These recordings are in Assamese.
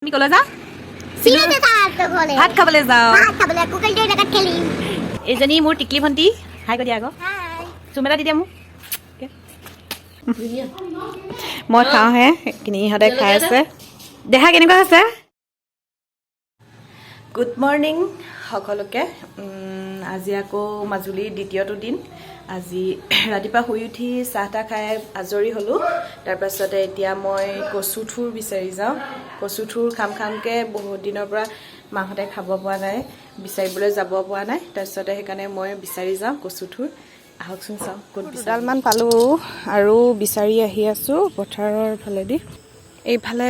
আমি কলৈ যাওঁ? ভাত খাবলৈ যাওঁ। এইজনী মোৰ টিকলি ভণ্টি। হাই কৈ দিয়া আকৌ। চুম এটা দি দিয়া মোক। মই খাওঁহে, ইহঁতে খাই আছে। দেহা কেনেকুৱা হৈছে? গুড মৰ্ণিং সকলোকে। আজি আকৌ মাজুলীৰ দ্বিতীয়টো দিন। আজি ৰাতিপুৱা শুই উঠি চাহ তাহ খাই আজৰি হ'লোঁ। তাৰপাছতে এতিয়া মই কচুথুৰ বিচাৰি যাওঁ। কচুথুৰ খামকৈ বহুত দিনৰ পৰা মাহঁতে খাব পৰা নাই, বিচাৰিবলৈ যাব পৰা নাই। তাৰপিছতে সেইকাৰণে মই বিচাৰি যাওঁ কচুথুৰ। আহকচোন চাওঁ ক'ত দুডালমান পালোঁ আৰু বিচাৰি আহি আছোঁ পথাৰৰ ফালেদি। এইফালে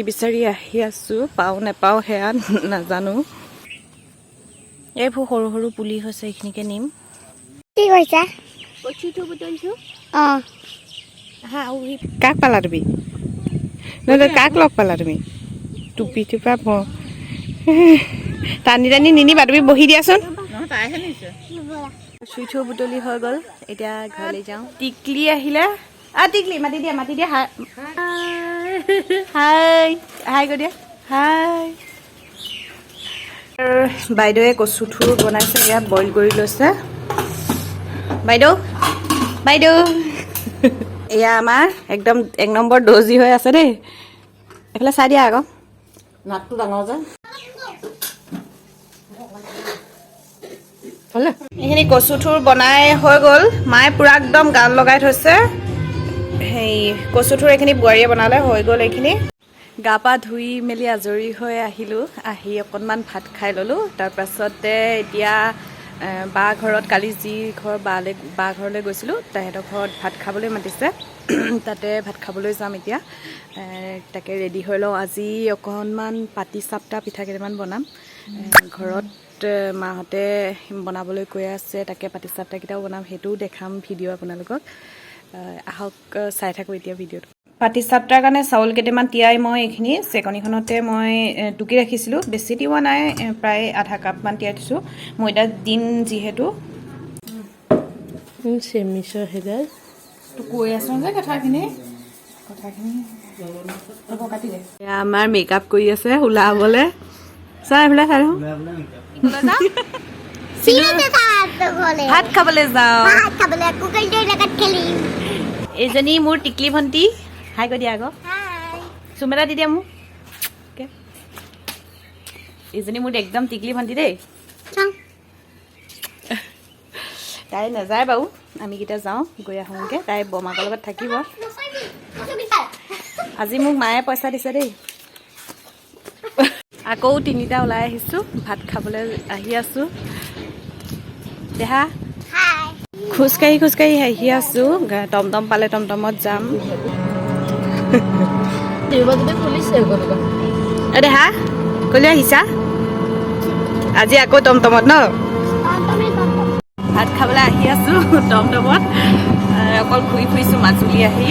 বিচাৰি আহি আছোঁ, পাওঁ নেপাওঁ সেয়া নাজানো। এইবোৰ সৰু সৰু পুলি হৈছে, এইখিনিকে নিম। কি কৈছা? কচুথুৰ বুটলিছোঁ। অঁ, হা, কাক পালা তুমি? নহয়, কাক লগ পালা তুমি? টুপি টুপা টানি টানি নিনিবা, তুমি বহি দিয়াচোন। কচুথুৰ বুটলি হৈ গ'ল, এতিয়া ঘৰলৈ যাওঁ। টিকলি আহিলে। টিকলি মাতি দিয়া, মাতি দিয়া। হাই হাই হাই কৈ দিয়া। হাই। বাইদেৱে কচুথুৰ বনাইছে, ইয়াত বইল কৰি লৈছে। বাইদেউ বাইদেউ এয়া আমাৰ একদম 1 নম্বৰ দৰ্জি হৈ আছে দেই। এইফালে চাই দিয়া আকৌ, নাকটো ডাঙৰ যে। এইখিনি কচুথুৰ বনাই হৈ গ'ল। মায়ে পূৰা একদম গান লগাই থৈছে। হেৰি কচুথুৰ এইখিনি বোৱাৰীয়ে বনালে, হৈ গ'ল এইখিনি। গা পা ধুই মেলি আজৰি হৈ আহিলোঁ। আহি অকণমান ভাত খাই ল'লোঁ। তাৰপাছতে এতিয়া বা ঘৰত, কালি যি ঘৰ বা ঘৰলৈ গৈছিলোঁ, তাহাঁতৰ ঘৰত ভাত খাবলৈ মাতিছে। তাতে ভাত খাবলৈ যাম এতিয়া। তাকে ৰেডি হৈ লওঁ। আজি অকণমান পাটিচাপ্টা পিঠা কেইটামান বনাম। ঘৰত মাহঁতে বনাবলৈ কৈ আছে, তাকে পাটিচাপ্টাকেইটাও বনাম, সেইটোও দেখাম ভিডিঅ' আপোনালোকক। আহক চাই থাকোঁ এতিয়া ভিডিঅ'টো। পাটিচাপ্টাৰ কাৰণে চাউল কেইটামান তিয়াই মই এইখিনি চেকনিখনতে মই টুকি ৰাখিছিলোঁ। বেছি তিওৱা নাই, প্ৰায় আধা কাপমান তিয়াই থৈছোঁ। ময়দা দিম যিহেতু। কৈ আছোঁ যে কথাখিনি কাটি দে। আমাৰ মেকআপ কৰি আছে ওলাবলৈ। চাই এইফালে চাই ভাত খাবলৈ যাওঁ। এইজনী মোৰ টিকলি ভণ্টি। হাই কৈ দিয়া আকৌ। চুম এটা দি দিয়া মোক। এইজনী মোৰ একদম টিকলি ভণ্টি দেই। তাই নাযায় বাৰু, আমিকেইটা যাওঁ, গৈ আহোঁগৈ। তাই বৰমাকৰ লগত থাকিব। আজি মোক মায়ে পইচা দিছে দেই। আকৌ 3টা ওলাই আহিছোঁ, ভাত খাবলৈ আহি আছোঁ। দেহা খোজকাঢ়ি আহি আছোঁ। টমটম পালে টমটমত যাম। দেহা ক'লৈ আহিছা? আজি আকৌ টমটমত ন? ভাত খাবলৈ আহি আছোঁ টমটমত। অকল ঘূৰি ফুৰিছোঁ মাজুলী আহি।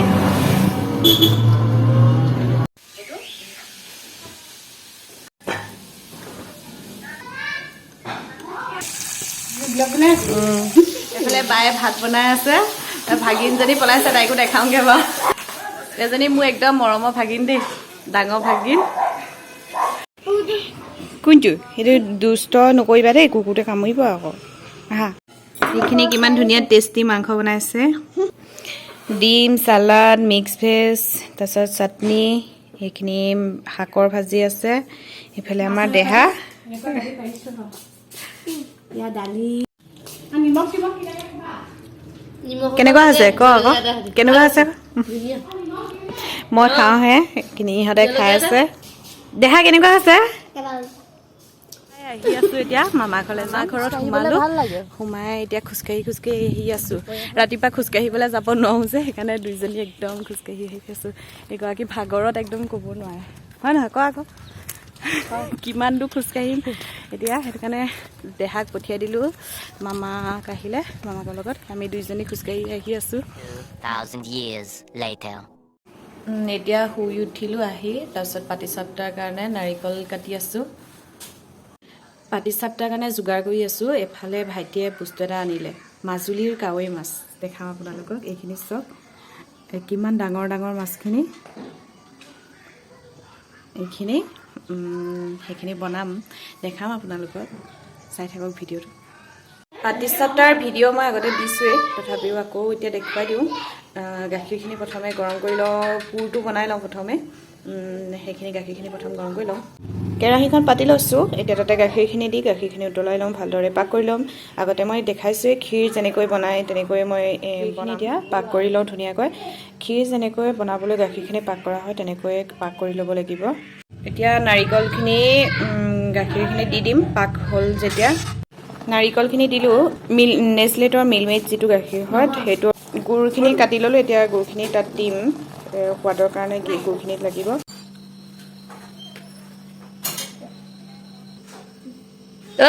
এইফালে বায়ে ভাত বনাই আছে। ভাগিনজনী পলাইছে, তাইকো দেখাওঁগৈ বাৰু। এজনী মোৰ একদম মৰমৰ ভাগিন দেই, ডাঙৰ ভাগিন। কোনটো? সেইটো দুষ্ট নকৰিবা দেই, কুকুৰটোৱে কামুৰিব আকৌ। আহা। এইখিনি কিমান ধুনীয়া টেষ্টি মাংস বনাইছে। ডিম, চালাড, মিক্স ভেজ, তাৰপিছত চাটনি, সেইখিনি শাকৰ ভাজি আছে। এইফালে আমাৰ দেহা। কেনেকুৱা হৈছে ক আকৌ, কেনেকুৱা হৈছে? মই খাওঁহে, ইহঁতে খাই আছে। দেহা কেনেকুৱা হৈছে? আহি আছোঁ এতিয়া মামা ঘৰলৈ। মামা ঘৰত সোমালোঁ। সোমাই এতিয়া খোজকাঢ়ি আহি আছোঁ। ৰাতিপুৱা খোজকাঢ়িবলৈ যাব নোৱাৰোঁ যে, সেইকাৰণে দুইজনী একদম খোজকাঢ়ি আহি আছোঁ। এগৰাকী ভাগৰত একদম ক'ব নোৱাৰে, হয় নহয়? ক আকৌ কিমান দূৰ খোজকাঢ়িম এতিয়া। সেইটো কাৰণে দেহাক পঠিয়াই দিলোঁ। মামাক আহিলে, মামাকৰ লগত আমি দুইজনী খোজকাঢ়ি আহি আছোঁ। এতিয়া শুই উঠিলোঁ আহি, তাৰপিছত পাটিচাপ্টাৰ কাৰণে নাৰিকল কাটি আছোঁ। পাটিচাপ্টাৰ কাৰণে যোগাৰ কৰি আছোঁ। এফালে ভাইটিয়ে বস্তু এটা আনিলে, মাজুলীৰ কাৱৈ মাছ। দেখাওঁ আপোনালোকক, এইখিনি চাওক কিমান ডাঙৰ ডাঙৰ মাছখিনি। এইখিনি সেইখিনি বনাম, দেখাম আপোনালোকক, চাই থাকক ভিডিঅ'টো। পাটিচাপ্টাৰ ভিডিঅ' মই আগতে দিছোঁৱেই, তথাপিও আকৌ এতিয়া দেখুৱাই দিওঁ। গাখীৰখিনি প্ৰথমে গৰম কৰি লওঁ, পুৰটো বনাই লওঁ প্ৰথমে, সেইখিনি গাখীৰখিনি প্ৰথম গৰম কৰি লওঁ। কেৰাহীখন পাতি লৈছোঁ, এতিয়া তাতে গাখীৰখিনি দি গাখীৰখিনি উতলাই ল'ম, ভালদৰে পাক কৰি ল'ম। আগতে মই দেখাইছোঁৱেই ক্ষীৰ যেনেকৈ বনায় তেনেকৈ মই এতিয়া পাক কৰি লওঁ ধুনীয়াকৈ। ক্ষীৰ যেনেকৈ বনাবলৈ গাখীৰখিনি পাক কৰা হয় তেনেকৈ পাক কৰি ল'ব লাগিব। এতিয়া নাৰিকলখিনি গাখীৰখিনি দি দিম, পাক হ'ল যেতিয়া। নাৰিকলখিনি দিলোঁ, নেচলেটৰ মিল্কমেইড যিটো গাখীৰ হয় সেইটো। গুড়খিনি কাটি ল'লোঁ, এতিয়া গুড়খিনি তাত দিম, সোৱাদৰ কাৰণে গুড়খিনিত লাগিব।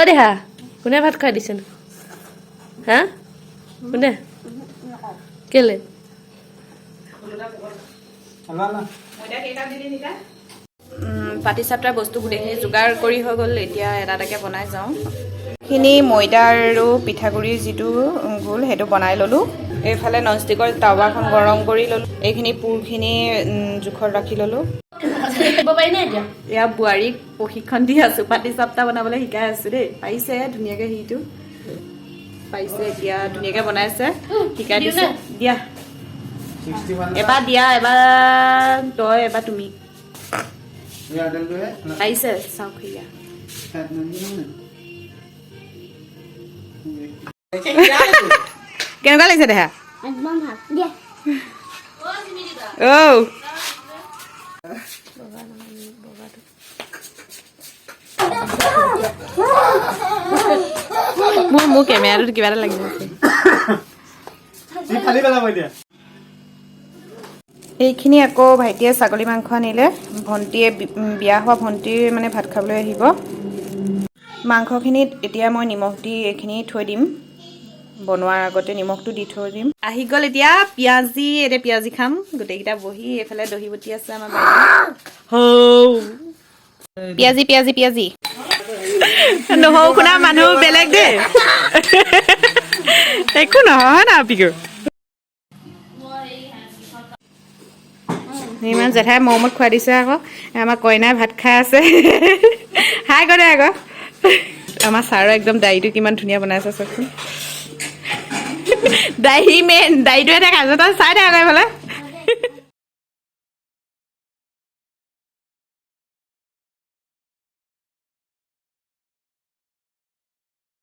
দেহা কোনে ভাত খাই দিছে? হা কোনে? কেলে? পাটিচাপ্টাৰ বস্তু গোটেইখিনি যোগাৰ কৰি হৈ গ'ল, এতিয়া এটা এটাকৈ বনাই যাওঁ। এইখিনি ময়দা আৰু পিঠাগুড়িৰ যিটো গোল সেইটো বনাই ল'লোঁ। এইফালে ননষ্টিকৰ টাৱাখন গৰম কৰি ল'লোঁ, এইখিনি পুৰখিনি জোখত ৰাখি ল'লোঁ। এয়া বোৱাৰীক প্ৰশিক্ষণ দি আছোঁ, পাটিচাপ্টা বনাবলৈ শিকাই আছোঁ দেই। পাৰিছে ধুনীয়াকৈ, সিটো পাৰিছে, এতিয়া ধুনীয়াকৈ বনাইছে, শিকাই দিছে। দিয়া এবাৰ দিয়া, এবাৰ তই, এবাৰ তুমি। পাৰিছে, চাওক সেয়া। কেনেকুৱা লাগিছে দেহা? মোৰ কেমেৰাটোত কিবা এটা লাগি আছে। এইখিনি আকৌ ভাইটিয়ে ছাগলী মাংস আনিলে, ভণ্টিয়ে বিয়া হোৱা ভণ্টিৰ মানে ভাত খাবলৈ আহিব। মাংসখিনিত এতিয়া মই নিমখ দি এইখিনি থৈ দিম, বনোৱাৰ আগতে নিমখটো দি থৈ দিম। আহি গ'ল এতিয়া পিঁয়াজি, এতিয়া পিঁয়াজি খাম গোটেইকেইটা বহি। এইফালে দহি বটি আছে আমাৰ বাইদেউ। পিঁয়াজি পিঁয়াজি পিঁয়াজি নহৰু শুনা মানুহ বেলেগ দেই। একো নহয় না পিকো, ইমান জেঠাই মৰমত খুৱাই দিছে। আকৌ আমাৰ কইনাই ভাত খাই আছে। হাই কৰে আকৌ আমাৰ ছাৰৰ একদম দাড়িটো কিমান ধুনীয়া বনাইছে চাওকচোন। দাড়ি মেইন, দাড়িটো এটা কাজত চাই থাকা এইফালে।